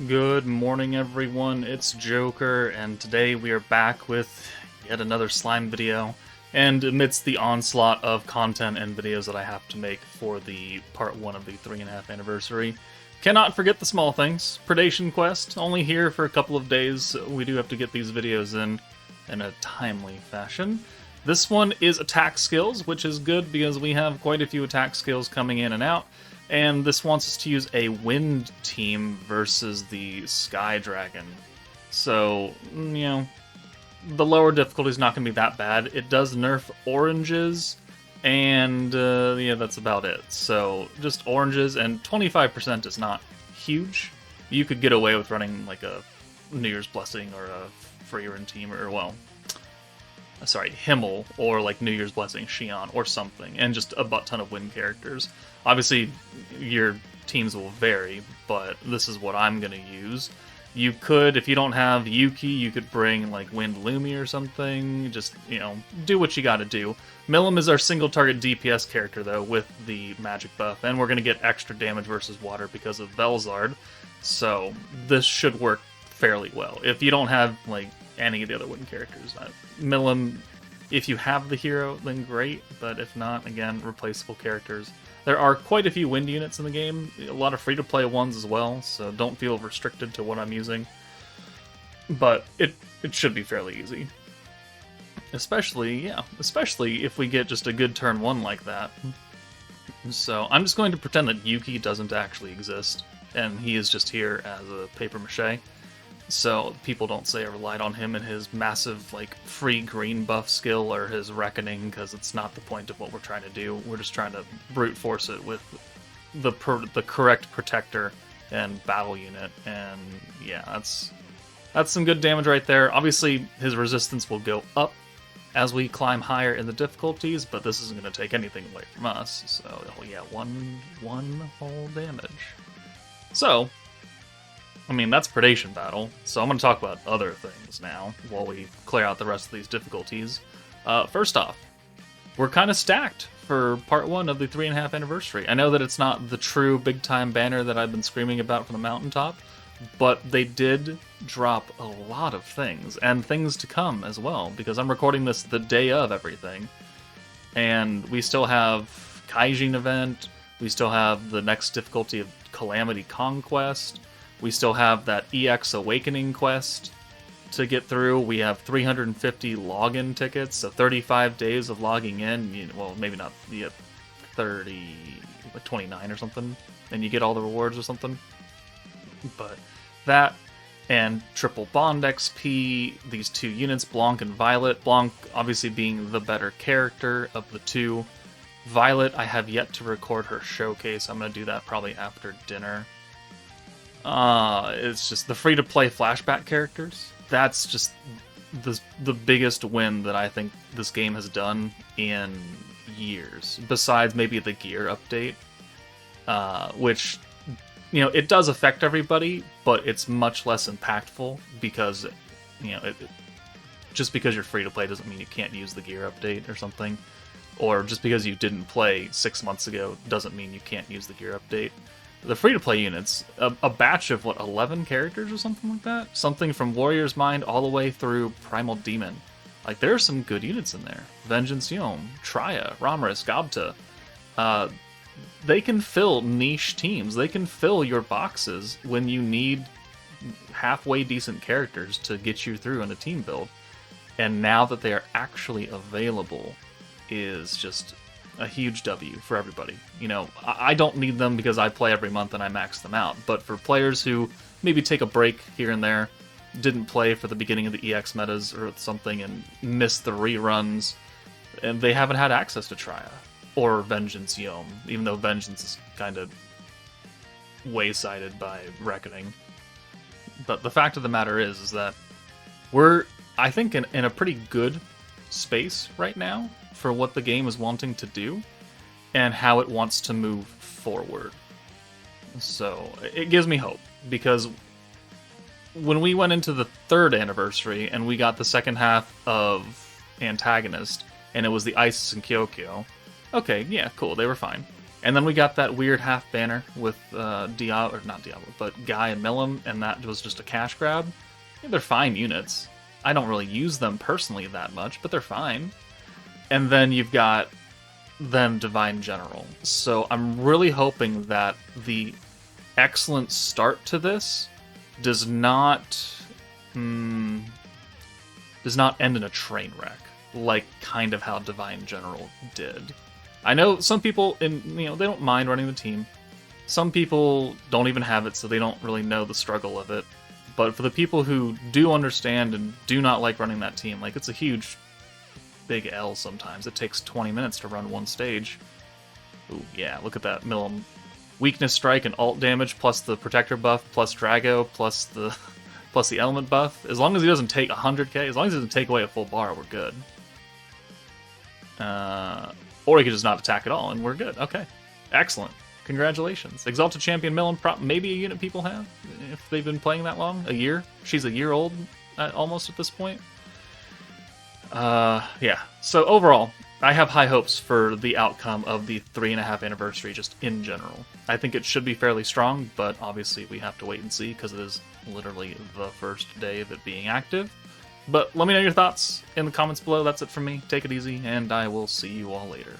Good morning, everyone. It's Joker, and today we are back with yet another slime video. And amidst the onslaught of content and videos that I have to make for the part 1 of the 3.5 anniversary, cannot forget the small things. Predation Quest, only here for a couple of days. We do have to get these videos in a timely fashion. This one is attack skills, which is good because we have quite a few attack skills coming in and out. And this wants us to use a wind team versus the sky dragon. So, the lower difficulty is not going to be that bad. It does nerf oranges, and that's about it. So, just oranges, and 25% is not huge. You could get away with running like a New Year's Blessing or a Freerin team, Himmel, or like New Year's Blessing, Xion, or something, and just a butt ton of wind characters. Obviously, your teams will vary, but this is what I'm going to use. You could, if you don't have Yuki, you could bring like Wind Lumi or something. Just, do what you got to do. Milim is our single target DPS character, though, with the magic buff, and we're going to get extra damage versus water because of Velzard. So this should work fairly well. If you don't have like any of the other wind characters, Milim, if you have the hero, then great, but if not, again, replaceable characters. There are quite a few wind units in the game, a lot of free-to-play ones as well, so don't feel restricted to what I'm using. But it should be fairly easy. Especially if we get just a good turn 1 like that. So I'm just going to pretend that Yuki doesn't actually exist, and he is just here as a papier-mâché. So people don't say I relied on him and his massive, like, free green buff skill or his reckoning, because it's not the point of what we're trying to do. We're just trying to brute force it with the correct protector and battle unit, and yeah, that's some good damage right there. Obviously, his resistance will go up as we climb higher in the difficulties, but this isn't going to take anything away from us. So, yeah, one whole damage. So, that's Predation Battle, so I'm going to talk about other things now, while we clear out the rest of these difficulties. First off, we're kind of stacked for part 1 of the 3.5 anniversary. I know that it's not the true big-time banner that I've been screaming about from the mountaintop, but they did drop a lot of things, and things to come as well, because I'm recording this the day of everything. And we still have Kaijin event, we still have the next difficulty of Calamity Conquest, we still have that EX Awakening quest to get through. We have 350 login tickets, so 35 days of logging in. Well, maybe not, 30, like 29 or something, and you get all the rewards or something. But that, and triple bond XP, these 2 units, Blanc and Violet. Blanc obviously being the better character of the 2. Violet, I have yet to record her showcase. I'm going to do that probably after dinner. It's just the free-to-play flashback characters. That's just the biggest win that I think this game has done in years. Besides maybe the gear update, which, it does affect everybody, but it's much less impactful because, just because you're free-to-play doesn't mean you can't use the gear update or something. Or just because you didn't play 6 months ago doesn't mean you can't use the gear update. The free-to-play units, a batch of, 11 characters or something like that? Something from Warrior's Mind all the way through Primal Demon. Like, there are some good units in there. Vengeance Yom, Traya, Ramris, Gabta. They can fill niche teams. They can fill your boxes when you need halfway decent characters to get you through in a team build. And now that they are actually available is just a huge W for everybody. I don't need them because I play every month and I max them out, but for players who maybe take a break here and there, didn't play for the beginning of the EX metas or something and missed the reruns, and they haven't had access to Traya or Vengeance Yom, even though Vengeance is kind of way-sided by Reckoning. But the fact of the matter is that we're, I think, in a pretty good space right now for what the game is wanting to do and how it wants to move forward. So it gives me hope, because when we went into the 3rd anniversary and we got the second half of Antagonist and it was the Isis and Kyokyo, okay, yeah, cool, they were fine. And then we got that weird half banner with Diablo, or not Diablo, but Guy and Milim, and that was just a cash grab. Yeah, they're fine units. I don't really use them personally that much, but they're fine. And then you've got then Divine General. So I'm really hoping that the excellent start to this does not end in a train wreck, like kind of how Divine General did. I know some people, they don't mind running the team. Some people don't even have it, so they don't really know the struggle of it. But for the people who do understand and do not like running that team, like, it's a huge, big L sometimes. It takes 20 minutes to run one stage. Ooh, yeah, look at that. Milim. Weakness strike and alt damage, plus the protector buff, plus Drago, plus the element buff. As long as he doesn't take 100k, as long as he doesn't take away a full bar, we're good. Or he could just not attack at all, and we're good. Okay. Excellent. Congratulations. Exalted Champion Milim, maybe a unit people have, if they've been playing that long. A year? She's a year old, almost at this point. Yeah. So overall, I have high hopes for the outcome of the 3.5 anniversary, just in general. I think it should be fairly strong, but obviously we have to wait and see, because it is literally the first day of it being active. But let me know your thoughts in the comments below. That's it from me. Take it easy, and I will see you all later.